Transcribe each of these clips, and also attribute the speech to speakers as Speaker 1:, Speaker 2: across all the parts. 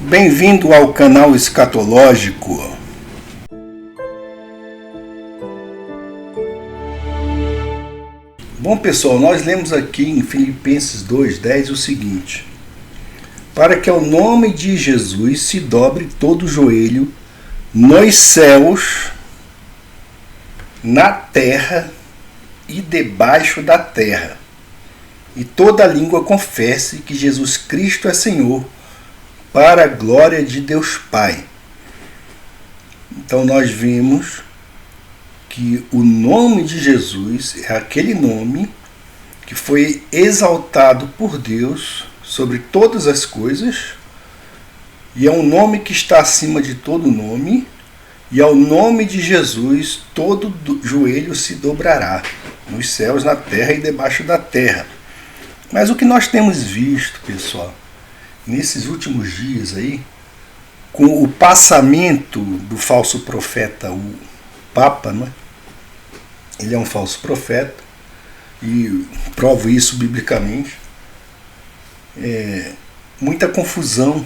Speaker 1: Bem-vindo ao canal escatológico. Bom, pessoal, nós lemos aqui em Filipenses 2:10 o seguinte: para que ao nome de Jesus se dobre todo o joelho nos céus, na terra e debaixo da terra, e toda língua confesse que Jesus Cristo é Senhor, para a glória de Deus Pai. Então nós vimos que o nome de Jesus é aquele nome que foi exaltado por Deus sobre todas as coisas, e é um nome que está acima de todo nome, e ao nome de Jesus todo joelho se dobrará, nos céus, na terra e debaixo da terra. Mas o que nós temos visto, pessoal, nesses últimos dias aí, com o passamento do falso profeta, o Papa, né? Ele é um falso profeta, e provo isso biblicamente. Muita confusão,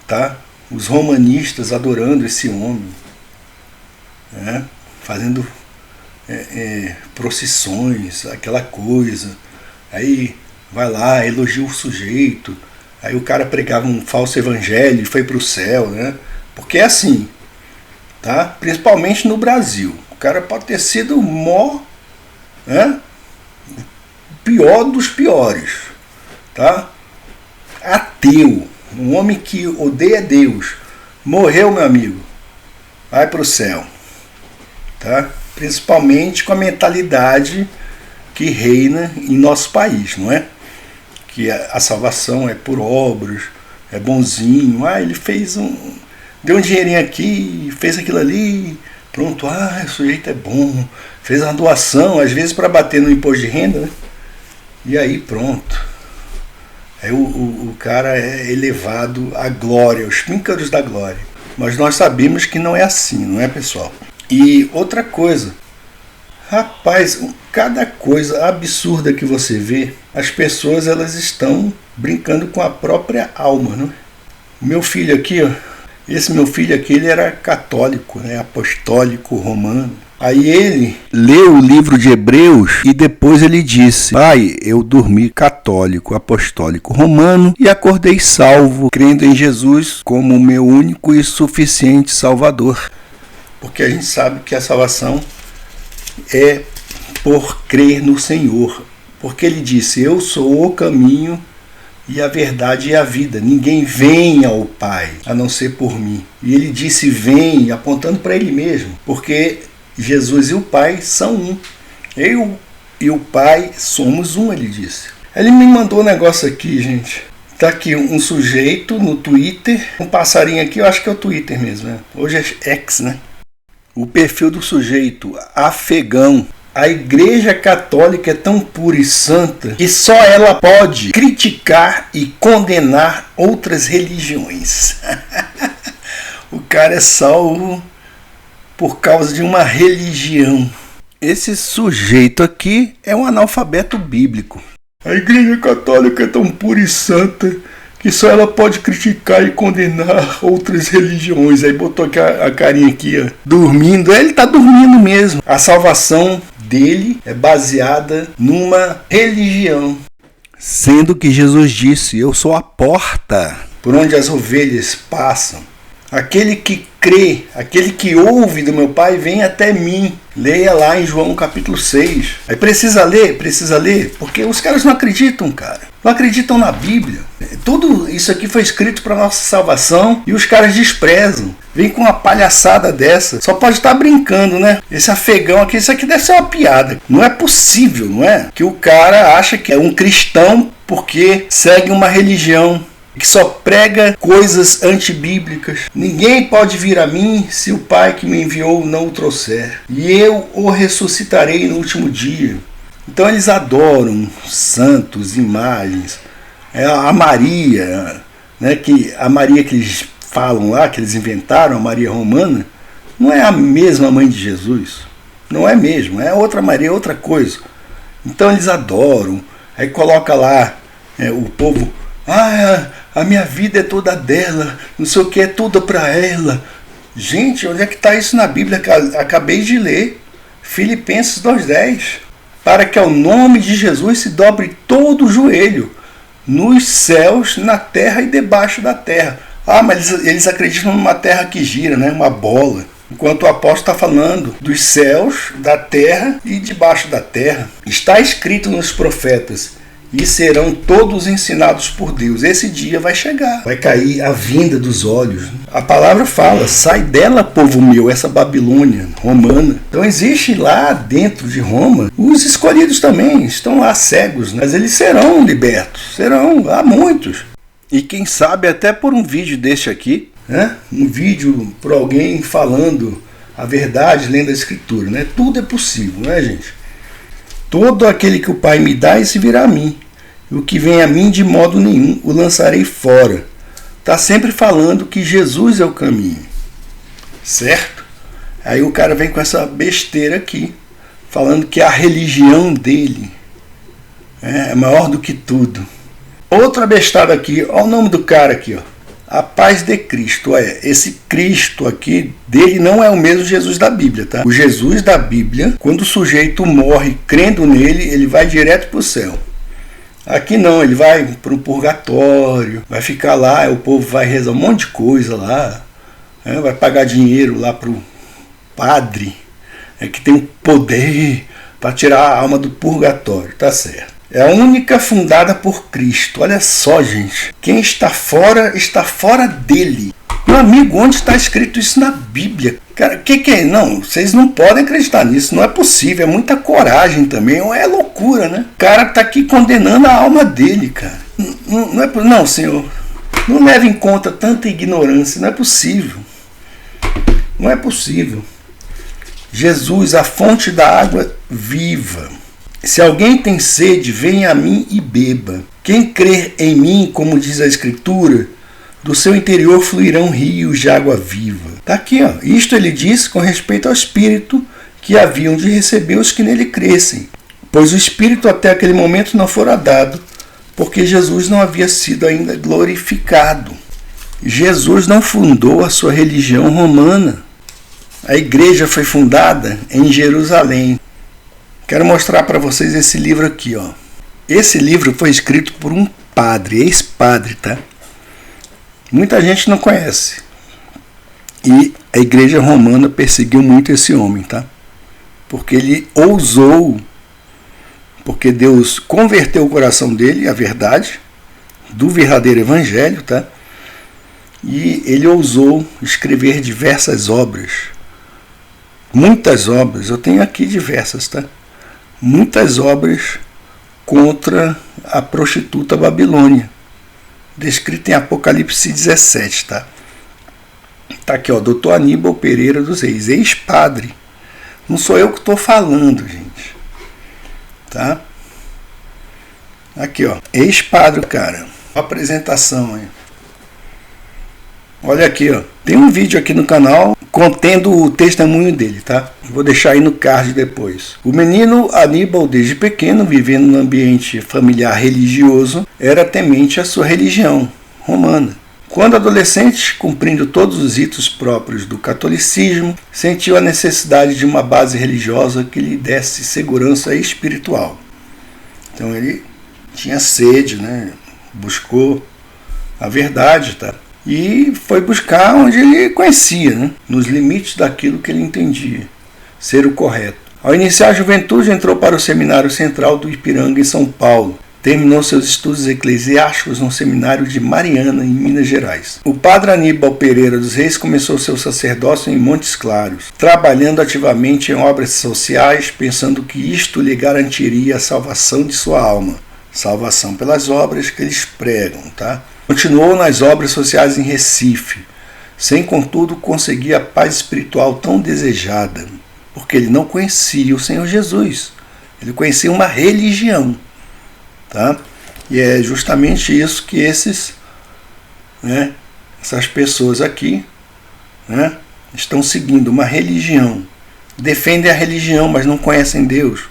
Speaker 1: tá? Os romanistas adorando esse homem, né? Fazendo procissões, aquela coisa. Aí vai lá, elogia o sujeito, aí o cara pregava um falso evangelho e foi para o céu, né? Porque é assim, tá? Principalmente no Brasil. O cara pode ter sido o maior, né? Pior dos piores, tá? Ateu, um homem que odeia Deus, morreu, meu amigo, vai para o céu, tá? Principalmente com a mentalidade que reina em nosso país, não é? Que a salvação é por obras, é bonzinho, ele fez deu um dinheirinho aqui, fez aquilo ali, pronto, o sujeito é bom, fez uma doação, às vezes para bater no imposto de renda, né? E aí pronto. Aí o cara é elevado à glória, os píncaros da glória. Mas nós sabemos que não é assim, não é, pessoal? E outra coisa, rapaz, cada coisa absurda que você vê, as pessoas elas estão brincando com a própria alma, não é? O meu filho aqui, esse meu filho aqui, ele era católico, né, apostólico romano. Aí ele leu o livro de Hebreus e depois ele disse: pai, eu dormi católico, apostólico romano e acordei salvo, crendo em Jesus como meu único e suficiente Salvador. Porque a gente sabe que a salvação é por crer no Senhor. Porque ele disse: eu sou o caminho e a verdade e a vida. Ninguém vem ao Pai a não ser por mim. E ele disse vem, apontando para ele mesmo. Porque Jesus e o Pai são um. Eu e o Pai somos um, ele disse. Ele me mandou um negócio aqui, gente. Tá aqui um sujeito no Twitter. Um passarinho aqui, eu acho que é o Twitter mesmo, né? Hoje é X, né? O perfil do sujeito, afegão. A Igreja Católica é tão pura e santa que só ela pode criticar e condenar outras religiões. O cara é salvo por causa de uma religião. Esse sujeito aqui é um analfabeto bíblico. A Igreja Católica é tão pura e santa que só ela pode criticar e condenar outras religiões. Aí botou a carinha aqui, ó, dormindo. Ele está dormindo mesmo. A salvação dele é baseada numa religião. Sendo que Jesus disse: eu sou a porta por onde as ovelhas passam. Aquele que crê, aquele que ouve do meu Pai, vem até mim. Leia lá em João capítulo 6. Aí precisa ler, porque os caras não acreditam, cara. Não acreditam na Bíblia. Tudo isso aqui foi escrito para nossa salvação e os caras desprezam. Vem com uma palhaçada dessa. Só pode estar brincando, né? Esse afegão aqui, isso aqui deve ser uma piada. Não é possível, não é? Que o cara acha que é um cristão porque segue uma religião que só prega coisas antibíblicas. Ninguém pode vir a mim se o Pai que me enviou não o trouxer. E eu o ressuscitarei no último dia. Então eles adoram santos, imagens. A Maria, né, a Maria que eles falam lá, que eles inventaram, a Maria romana, não é a mesma mãe de Jesus. Não é mesmo, é outra Maria, é outra coisa. Então eles adoram. Aí coloca lá o povo, a minha vida é toda dela, não sei o que, é tudo para ela. Gente, onde é que está isso na Bíblia? Acabei de ler. Filipenses 2,10. Para que ao nome de Jesus se dobre todo o joelho, nos céus, na terra e debaixo da terra. Ah, mas eles acreditam numa terra que gira, né? Uma bola. Enquanto o apóstolo está falando dos céus, da terra e debaixo da terra. Está escrito nos profetas: e serão todos ensinados por Deus. Esse dia vai chegar. Vai cair a vinda dos olhos. A palavra fala: sai dela, povo meu, essa Babilônia romana. Então existe lá dentro de Roma, os escolhidos também estão lá cegos, mas eles serão libertos. Serão, há muitos. E quem sabe até por um vídeo deste aqui, né? Um vídeo por alguém falando a verdade, lendo a Escritura, né? Tudo é possível, né, gente? Todo aquele que o Pai me dá, esse virá a mim. E o que vem a mim, de modo nenhum o lançarei fora. Está sempre falando que Jesus é o caminho. Certo? Aí o cara vem com essa besteira aqui, falando que a religião dele é maior do que tudo. Outra bestada aqui, olha o nome do cara aqui, ó. A paz de Cristo. Esse Cristo aqui dele não é o mesmo Jesus da Bíblia, tá? O Jesus da Bíblia, quando o sujeito morre crendo nele, ele vai direto para o céu. Aqui não, ele vai para o purgatório, vai ficar lá, o povo vai rezar um monte de coisa lá, vai pagar dinheiro lá para o padre, que tem o poder para tirar a alma do purgatório, tá certo? É a única fundada por Cristo. Olha só, gente. Quem está fora dele. Meu amigo, onde está escrito isso na Bíblia? Cara, que é? Não, vocês não podem acreditar nisso. Não é possível. É muita coragem também. É loucura, né? O cara está aqui condenando a alma dele, cara. Não, senhor. Não leve em conta tanta ignorância. Não é possível. Não é possível. Jesus, a fonte da água viva. Se alguém tem sede, venha a mim e beba. Quem crer em mim, como diz a Escritura, do seu interior fluirão rios de água viva. Está aqui, ó. Isto ele diz com respeito ao Espírito que haviam de receber os que nele crescem. Pois o Espírito até aquele momento não fora dado, porque Jesus não havia sido ainda glorificado. Jesus não fundou a sua religião romana. A igreja foi fundada em Jerusalém. Quero mostrar para vocês esse livro aqui, ó. Esse livro foi escrito por um padre, ex-padre, tá? Muita gente não conhece. E a igreja romana perseguiu muito esse homem, tá? Porque ele ousou, porque Deus converteu o coração dele à verdade, do verdadeiro evangelho, tá? E ele ousou escrever diversas obras. Muitas obras, eu tenho aqui diversas, tá? Muitas obras contra a prostituta Babilônia, descrita em Apocalipse 17, tá? Tá aqui, ó, Dr. Aníbal Pereira dos Reis, ex-padre. Não sou eu que estou falando, gente. Tá? Aqui, ó, ex-padre, cara. Apresentação aí. Olha aqui, ó. Tem um vídeo aqui no canal contendo o testemunho dele, tá? Vou deixar aí no card depois. O menino Aníbal, desde pequeno, vivendo num ambiente familiar religioso, era temente à sua religião romana. Quando adolescente, cumprindo todos os ritos próprios do catolicismo, sentiu a necessidade de uma base religiosa que lhe desse segurança espiritual. Então ele tinha sede, né? Buscou a verdade, tá? E foi buscar onde ele conhecia, né? Nos limites daquilo que ele entendia ser o correto. Ao iniciar a juventude, entrou para o Seminário Central do Ipiranga, em São Paulo. Terminou seus estudos eclesiásticos no Seminário de Mariana, em Minas Gerais. O padre Aníbal Pereira dos Reis começou seu sacerdócio em Montes Claros, trabalhando ativamente em obras sociais, pensando que isto lhe garantiria a salvação de sua alma. Salvação pelas obras que eles pregam, tá? Continuou nas obras sociais em Recife, sem contudo conseguir a paz espiritual tão desejada, porque ele não conhecia o Senhor Jesus, ele conhecia uma religião, tá? E é justamente isso que essas pessoas aqui, né, estão seguindo, uma religião, defendem a religião, mas não conhecem Deus,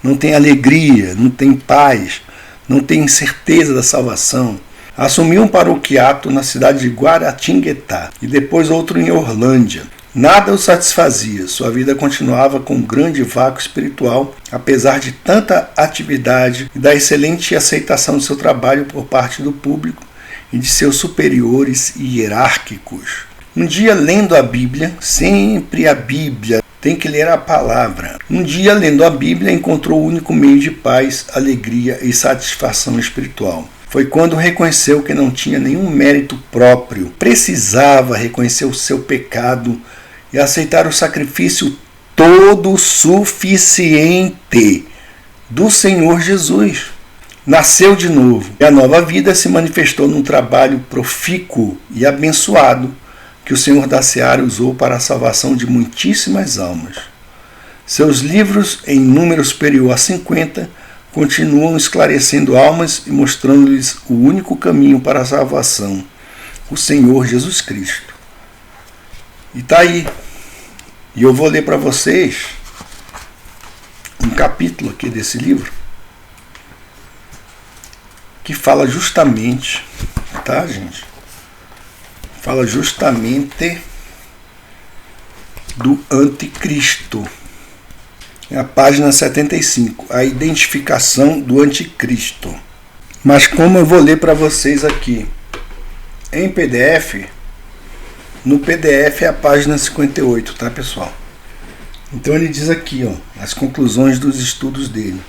Speaker 1: não têm alegria, não têm paz, não têm certeza da salvação. Assumiu um paroquiato na cidade de Guaratinguetá e depois outro em Orlândia. Nada o satisfazia, sua vida continuava com um grande vácuo espiritual, apesar de tanta atividade e da excelente aceitação de seu trabalho por parte do público e de seus superiores hierárquicos. Um dia, lendo a Bíblia, sempre a Bíblia, tem que ler a palavra. Um dia, lendo a Bíblia, encontrou o único meio de paz, alegria e satisfação espiritual. Foi quando reconheceu que não tinha nenhum mérito próprio, precisava reconhecer o seu pecado e aceitar o sacrifício todo suficiente do Senhor Jesus. Nasceu de novo e a nova vida se manifestou num trabalho profícuo e abençoado que o Senhor da Seara usou para a salvação de muitíssimas almas. Seus livros, em número superior a 50, continuam esclarecendo almas e mostrando-lhes o único caminho para a salvação, o Senhor Jesus Cristo. E está aí. E eu vou ler para vocês um capítulo aqui desse livro que fala justamente, tá, gente? Fala justamente do anticristo. É a página 75, a identificação do anticristo. Mas como eu vou ler para vocês aqui em PDF, no PDF é a página 58, tá, pessoal? Então ele diz aqui, ó, as conclusões dos estudos dele.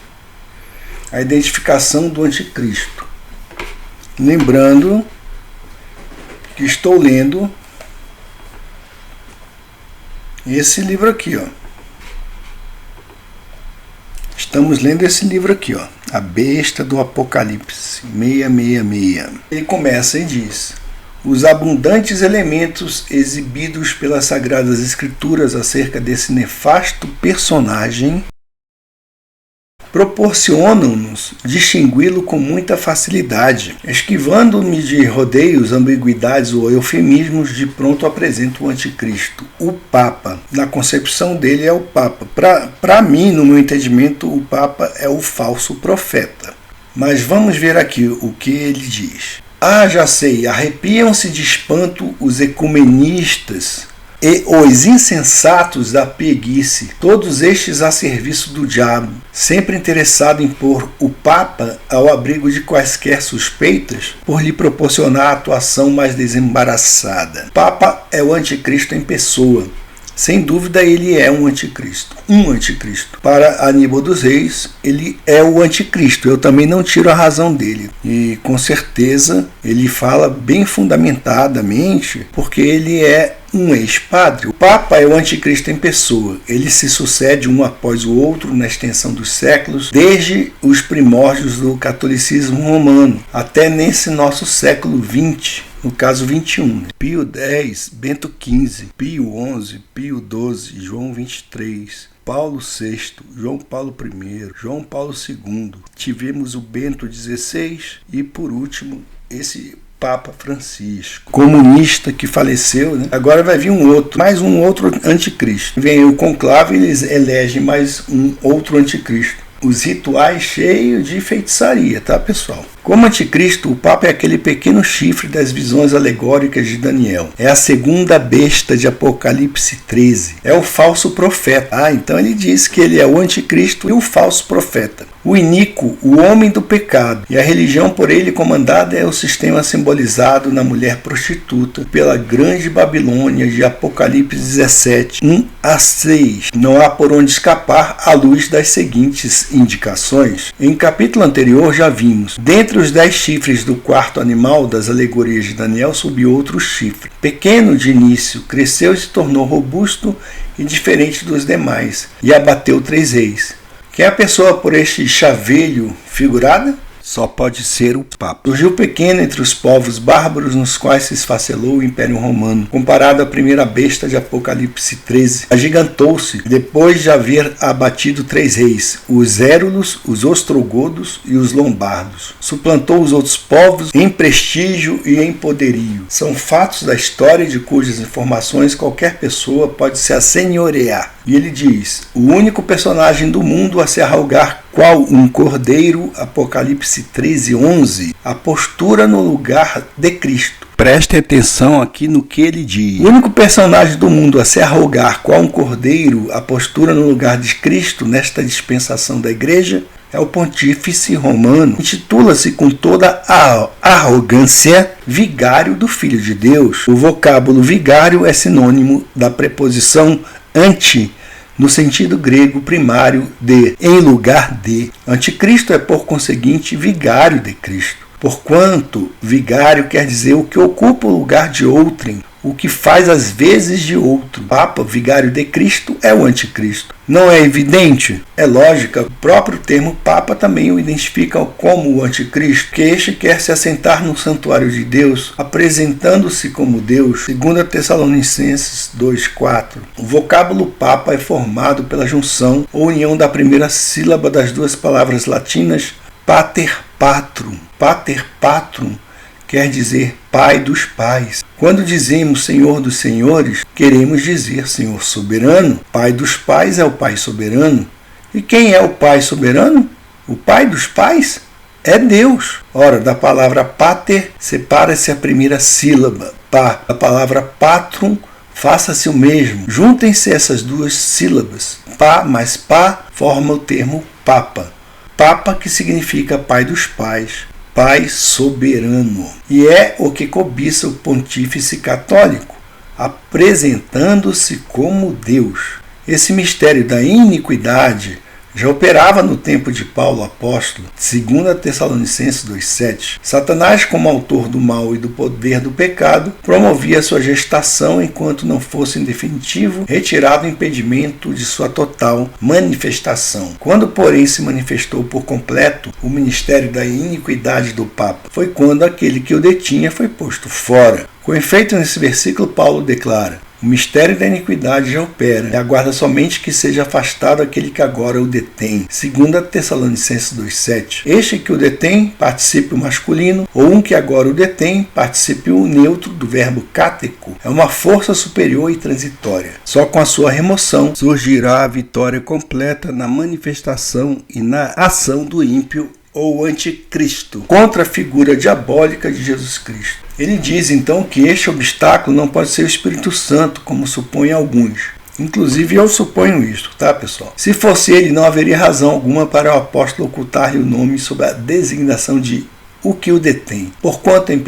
Speaker 1: A identificação do anticristo. Lembrando que estou lendo esse livro aqui, ó. Estamos lendo esse livro aqui, ó, A Besta do Apocalipse 666. Ele começa e diz: os abundantes elementos exibidos pelas Sagradas Escrituras acerca desse nefasto personagem proporcionam-nos distingui-lo com muita facilidade. Esquivando-me de rodeios, ambiguidades ou eufemismos, de pronto apresento o anticristo, o Papa. Na concepção dele é o Papa. Para mim, no meu entendimento, o Papa é o falso profeta. Mas vamos ver aqui o que ele diz. Ah, já sei, arrepiam-se de espanto os ecumenistas e os insensatos da preguice, todos estes a serviço do diabo, sempre interessado em pôr o Papa ao abrigo de quaisquer suspeitas, por lhe proporcionar a atuação mais desembaraçada. Papa é o anticristo em pessoa. Sem dúvida ele é um anticristo. Para Aníbal dos Reis, ele é o anticristo. Eu também não tiro a razão dele. E com certeza ele fala bem fundamentadamente, porque ele é um ex-padre. O Papa é o anticristo em pessoa. Ele se sucede um após o outro na extensão dos séculos, desde os primórdios do catolicismo romano até nesse nosso século XX. No caso 21, Pio X, Bento XV, Pio XI, Pio XII, João 23, Paulo VI, João Paulo I, João Paulo II. Tivemos o Bento XVI e, por último, esse Papa Francisco, comunista que faleceu, né? Agora vai vir mais um outro anticristo. Vem o conclave e eles elegem mais um outro anticristo. Os rituais cheios de feitiçaria, tá, pessoal? Como anticristo, o Papa é aquele pequeno chifre das visões alegóricas de Daniel. É a segunda besta de Apocalipse 13. É o falso profeta. Ah, então ele diz que ele é o anticristo e o falso profeta. O iníquo, o homem do pecado. E a religião por ele comandada é o sistema simbolizado na mulher prostituta pela grande Babilônia de Apocalipse 17, 1 a 6. Não há por onde escapar à luz das seguintes indicações. Em capítulo anterior já vimos. Dentre os 10 chifres do quarto animal das alegorias de Daniel subiu outro chifre. Pequeno de início, cresceu e se tornou robusto e diferente dos demais, e abateu 3 reis. Quem é a pessoa por este chavelho figurada? Só pode ser o Papa. Surgiu pequeno entre os povos bárbaros nos quais se esfacelou o Império Romano. Comparado à primeira besta de Apocalipse 13, agigantou-se depois de haver abatido 3 reis, os Érulos, os Ostrogodos e os Lombardos. Suplantou os outros povos em prestígio e em poderio. São fatos da história de cujas informações qualquer pessoa pode se assenhorear. E ele diz, o único personagem do mundo a se arrogar qual um cordeiro, Apocalipse 13:11, a postura no lugar de Cristo. Preste atenção aqui no que ele diz. O único personagem do mundo a se arrogar qual um cordeiro, a postura no lugar de Cristo, nesta dispensação da igreja, é o pontífice romano. Intitula-se com toda a arrogância vigário do Filho de Deus. O vocábulo vigário é sinônimo da preposição anti, no sentido grego primário de, em lugar de. Anticristo é, por conseguinte, vigário de Cristo. Porquanto, vigário quer dizer o que ocupa o lugar de outrem, o que faz as vezes de outro. Papa, vigário de Cristo, é o anticristo. Não é evidente? É lógica, o próprio termo Papa também o identifica como o anticristo, que este quer se assentar no santuário de Deus, apresentando-se como Deus, 2 Tessalonicenses 2:4. O vocábulo Papa é formado pela junção ou união da primeira sílaba das duas palavras latinas Pater Patrum. Pater Patrum quer dizer Pai dos Pais. Quando dizemos Senhor dos Senhores, queremos dizer Senhor Soberano. Pai dos Pais é o Pai Soberano. E quem é o Pai Soberano? O Pai dos Pais é Deus. Ora, da palavra Pater, separa-se a primeira sílaba, Pá. A palavra Patrum, faça-se o mesmo. Juntem-se essas duas sílabas. Pá mais Pá forma o termo Papa. Papa, que significa Pai dos Pais, Pai soberano. E é o que cobiça o pontífice católico, apresentando-se como Deus. Esse mistério da iniquidade já operava no tempo de Paulo apóstolo, 2 Tessalonicenses 2:7. Satanás, como autor do mal e do poder do pecado, promovia sua gestação enquanto não fosse em definitivo retirado o impedimento de sua total manifestação. Quando, porém, se manifestou por completo o ministério da iniquidade do Papa, foi quando aquele que o detinha foi posto fora. Com efeito, nesse versículo, Paulo declara: o mistério da iniquidade já opera, e aguarda somente que seja afastado aquele que agora o detém. 2 Tessalonicenses 2:7. Este que o detém, particípio masculino, ou um que agora o detém, particípio neutro do verbo cáteco. É uma força superior e transitória. Só com a sua remoção surgirá a vitória completa na manifestação e na ação do ímpio ou anticristo, contra a figura diabólica de Jesus Cristo. Ele diz então que este obstáculo não pode ser o Espírito Santo, como supõem alguns. Inclusive eu suponho isto, tá, pessoal? Se fosse ele, não haveria razão alguma para o apóstolo ocultar-lhe o nome sob a designação de o que o detém. Porquanto em 1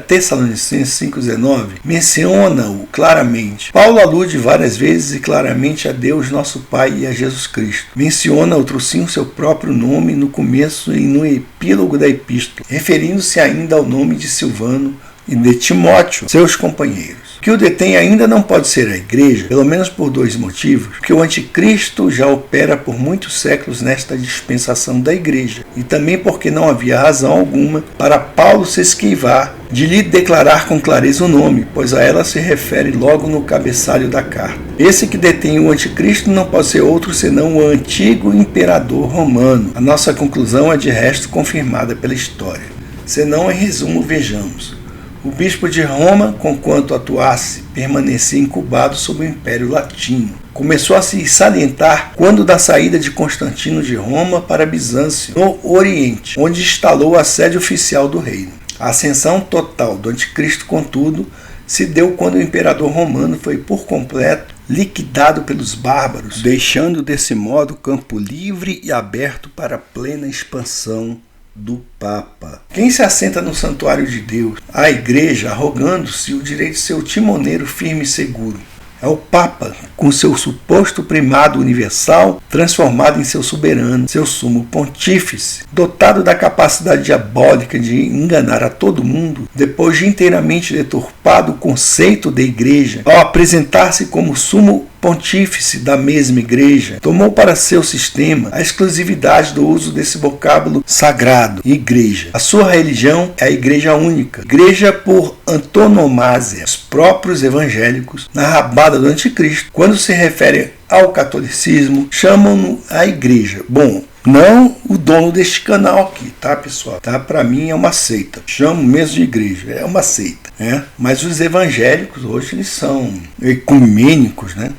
Speaker 1: Tessalonicenses 5,19 menciona-o claramente. Paulo alude várias vezes e claramente a Deus nosso Pai e a Jesus Cristo. Menciona outro sim o seu próprio nome no começo e no epílogo da epístola, referindo-se ainda ao nome de Silvano e de Timóteo, seus companheiros. O que o detém ainda não pode ser a igreja, pelo menos por dois motivos, porque o anticristo já opera por muitos séculos nesta dispensação da igreja, e também porque não havia razão alguma para Paulo se esquivar de lhe declarar com clareza o nome, pois a ela se refere logo no cabeçalho da carta. Esse que detém o anticristo não pode ser outro senão o antigo imperador romano. A nossa conclusão é de resto confirmada pela história. Senão, em resumo, vejamos. O bispo de Roma, conquanto atuasse, permanecia incubado sob o Império Latino. Começou a se salientar quando da saída de Constantino de Roma para Bizâncio, no Oriente, onde instalou a sede oficial do reino. A ascensão total do anticristo, contudo, se deu quando o imperador romano foi por completo liquidado pelos bárbaros, deixando desse modo campo livre e aberto para a plena expansão do Papa. Quem se assenta no santuário de Deus, a igreja, arrogando-se o direito de ser o timoneiro firme e seguro. É o Papa, com seu suposto primado universal, transformado em seu soberano, seu sumo pontífice, dotado da capacidade diabólica de enganar a todo mundo, depois de inteiramente deturpado o conceito da igreja, ao apresentar-se como sumo pontífice da mesma igreja, tomou para seu sistema a exclusividade do uso desse vocábulo sagrado, igreja. A sua religião é a igreja única, igreja por antonomasia. Os próprios evangélicos, na rabada do anticristo, quando se refere ao catolicismo, chamam-no a igreja. Bom, não o dono deste canal aqui, tá, pessoal? Tá? Para mim é uma seita. Chamo mesmo de igreja, é uma seita, né? Mas os evangélicos hoje eles são ecumênicos, né?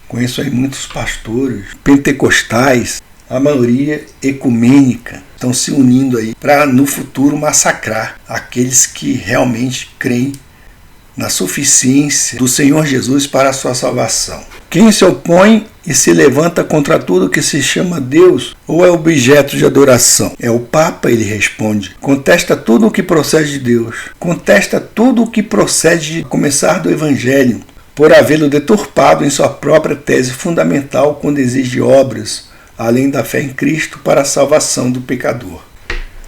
Speaker 1: Conheço aí muitos pastores pentecostais, a maioria ecumênica, estão se unindo aí para no futuro massacrar aqueles que realmente creem na suficiência do Senhor Jesus para a sua salvação. Quem se opõe e se levanta contra tudo que se chama Deus ou é objeto de adoração? É o Papa, ele responde. Contesta tudo o que procede de Deus. Contesta tudo o que procede de começar do Evangelho, por havê-lo deturpado em sua própria tese fundamental quando exige obras, além da fé em Cristo, para a salvação do pecador.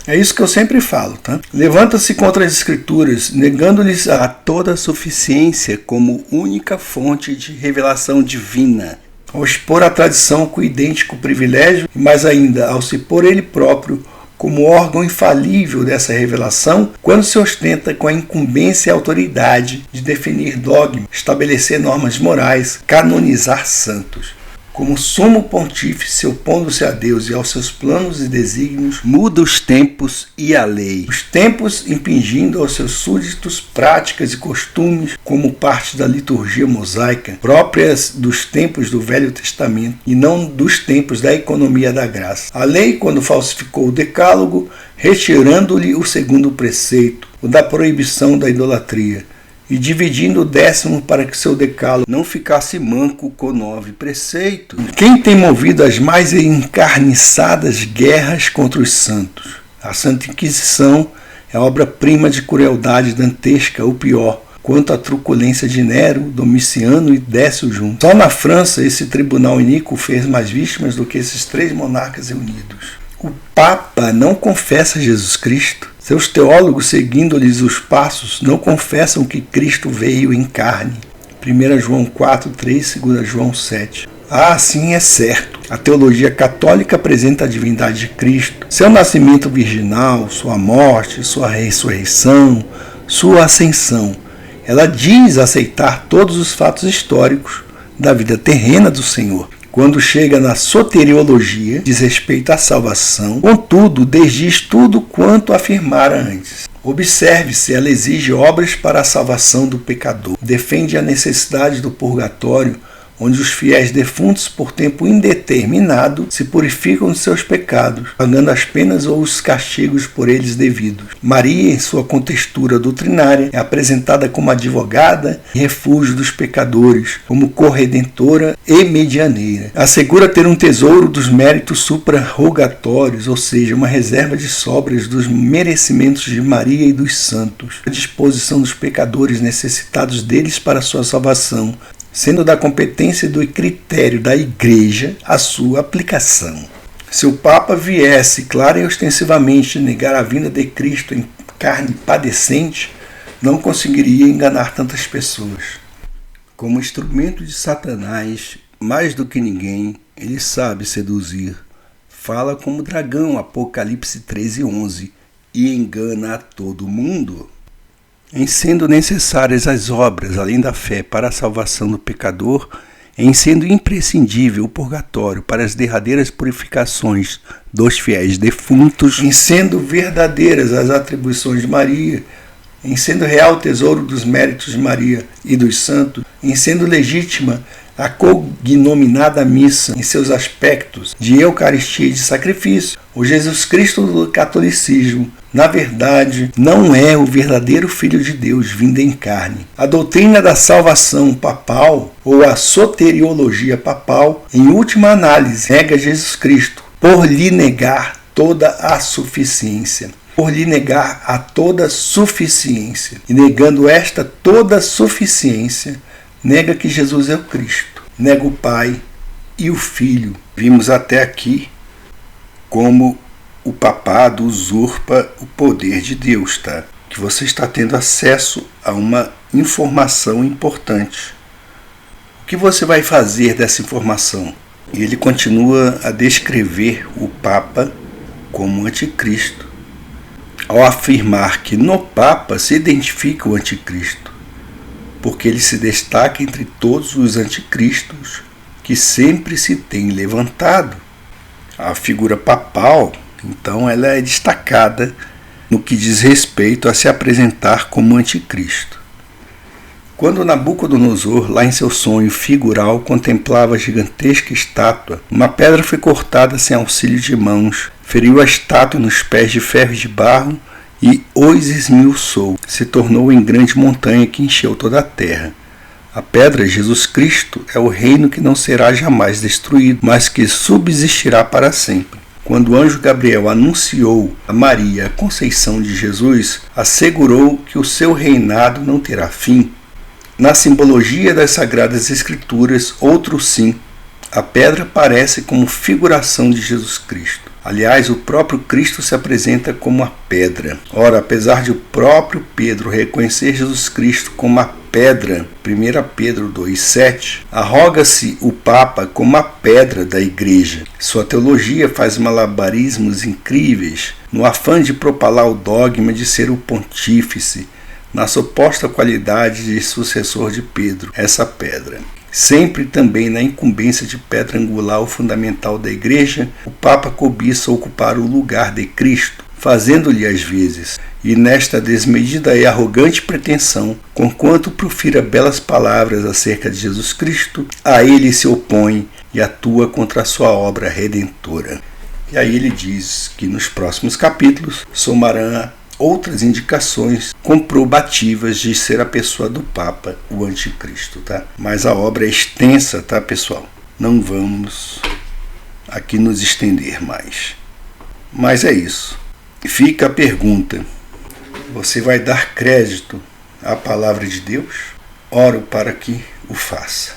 Speaker 1: É isso que eu sempre falo, tá? Levanta-se contra as Escrituras, negando-lhes a toda a suficiência como única fonte de revelação divina, ao expor a tradição com idêntico privilégio, e mais ainda, ao se pôr ele próprio como órgão infalível dessa revelação, quando se ostenta com a incumbência e autoridade de definir dogmas, estabelecer normas morais, canonizar santos. Como sumo pontífice, opondo-se a Deus e aos seus planos e desígnios, muda os tempos e a lei. Os tempos impingindo aos seus súditos práticas e costumes como parte da liturgia mosaica, próprias dos tempos do Velho Testamento e não dos tempos da economia da graça. A lei, quando falsificou o decálogo, retirando-lhe o segundo preceito, o da proibição da idolatria, e dividindo o 10º para que seu decálogo não ficasse manco com 9 preceitos. Quem tem movido as mais encarniçadas guerras contra os santos? A Santa Inquisição é obra-prima de crueldade dantesca, o pior, quanto à truculência de Nero, Domiciano e Décio juntos. Só na França esse tribunal iníquo fez mais vítimas do que esses 3 monarcas reunidos. O Papa não confessa Jesus Cristo. Seus teólogos, seguindo-lhes os passos, não confessam que Cristo veio em carne. 1 João 4:3, 2 João 7. Sim, é certo. A teologia católica apresenta a divindade de Cristo, seu nascimento virginal, sua morte, sua ressurreição, sua ascensão. Ela diz aceitar todos os fatos históricos da vida terrena do Senhor. Quando chega na soteriologia, diz respeito à salvação, contudo, desdiz tudo quanto afirmara antes. Observe-se, ela exige obras para a salvação do pecador, defende a necessidade do purgatório, onde os fiéis defuntos por tempo indeterminado se purificam de seus pecados, pagando as penas ou os castigos por eles devidos. Maria, em sua contextura doutrinária, é apresentada como advogada e refúgio dos pecadores, como corredentora e medianeira. Assegura ter um tesouro dos méritos suprarrogatórios, ou seja, uma reserva de sobras dos merecimentos de Maria e dos santos, à disposição dos pecadores necessitados deles para sua salvação, sendo da competência e do critério da Igreja a sua aplicação. Se o Papa viesse clara e ostensivamente negar a vinda de Cristo em carne padecente, não conseguiria enganar tantas pessoas. Como instrumento de Satanás, mais do que ninguém, ele sabe seduzir. Fala como dragão, Apocalipse 13:11, e engana a todo mundo. Em sendo necessárias as obras, além da fé, para a salvação do pecador, em sendo imprescindível o purgatório para as derradeiras purificações dos fiéis defuntos, em sendo verdadeiras as atribuições de Maria, em sendo real o tesouro dos méritos de Maria e dos santos, em sendo legítima a cognominada missa em seus aspectos de Eucaristia e de sacrifício, o Jesus Cristo do catolicismo, na verdade, não é o verdadeiro Filho de Deus vindo em carne. A doutrina da salvação papal, ou a soteriologia papal, em última análise, nega Jesus Cristo, por lhe negar toda a suficiência. Por lhe negar a toda suficiência. E negando esta toda suficiência, nega que Jesus é o Cristo, nega o Pai e o Filho. Vimos até aqui como o papado usurpa o poder de Deus, tá? Que você está tendo acesso a uma informação importante. O que você vai fazer dessa informação? E ele continua a descrever o Papa como anticristo, ao afirmar que no Papa se identifica o anticristo, porque ele se destaca entre todos os anticristos que sempre se tem levantado. A figura papal, então, ela é destacada no que diz respeito a se apresentar como anticristo. Quando Nabucodonosor, lá em seu sonho figural, contemplava a gigantesca estátua, uma pedra foi cortada sem auxílio de mãos, feriu a estátua nos pés de ferro de barro e os esmiuçou. Se tornou em grande montanha que encheu toda a terra. A pedra, Jesus Cristo, é o reino que não será jamais destruído, mas que subsistirá para sempre. Quando o anjo Gabriel anunciou a Maria a conceição de Jesus, assegurou que o seu reinado não terá fim. Na simbologia das Sagradas Escrituras, outro sim, a pedra aparece como figuração de Jesus Cristo. Aliás, o próprio Cristo se apresenta como a pedra. Ora, apesar de o próprio Pedro reconhecer Jesus Cristo como a pedra, 1 Pedro 2,7, arroga-se o Papa como a pedra da Igreja. Sua teologia faz malabarismos incríveis no afã de propalar o dogma de ser o pontífice, na suposta qualidade de sucessor de Pedro, essa pedra. Sempre também na incumbência de pedra angular ou fundamental da Igreja, o Papa cobiça ocupar o lugar de Cristo, fazendo-lhe às vezes, e nesta desmedida e arrogante pretensão, conquanto profira belas palavras acerca de Jesus Cristo, a ele se opõe e atua contra a sua obra redentora. E aí ele diz que nos próximos capítulos somará outras indicações comprobativas de ser a pessoa do Papa, o Anticristo, tá? Mas a obra é extensa, tá, pessoal? Não vamos aqui nos estender mais. Mas é isso. Fica a pergunta: você vai dar crédito à palavra de Deus? Oro para que o faça.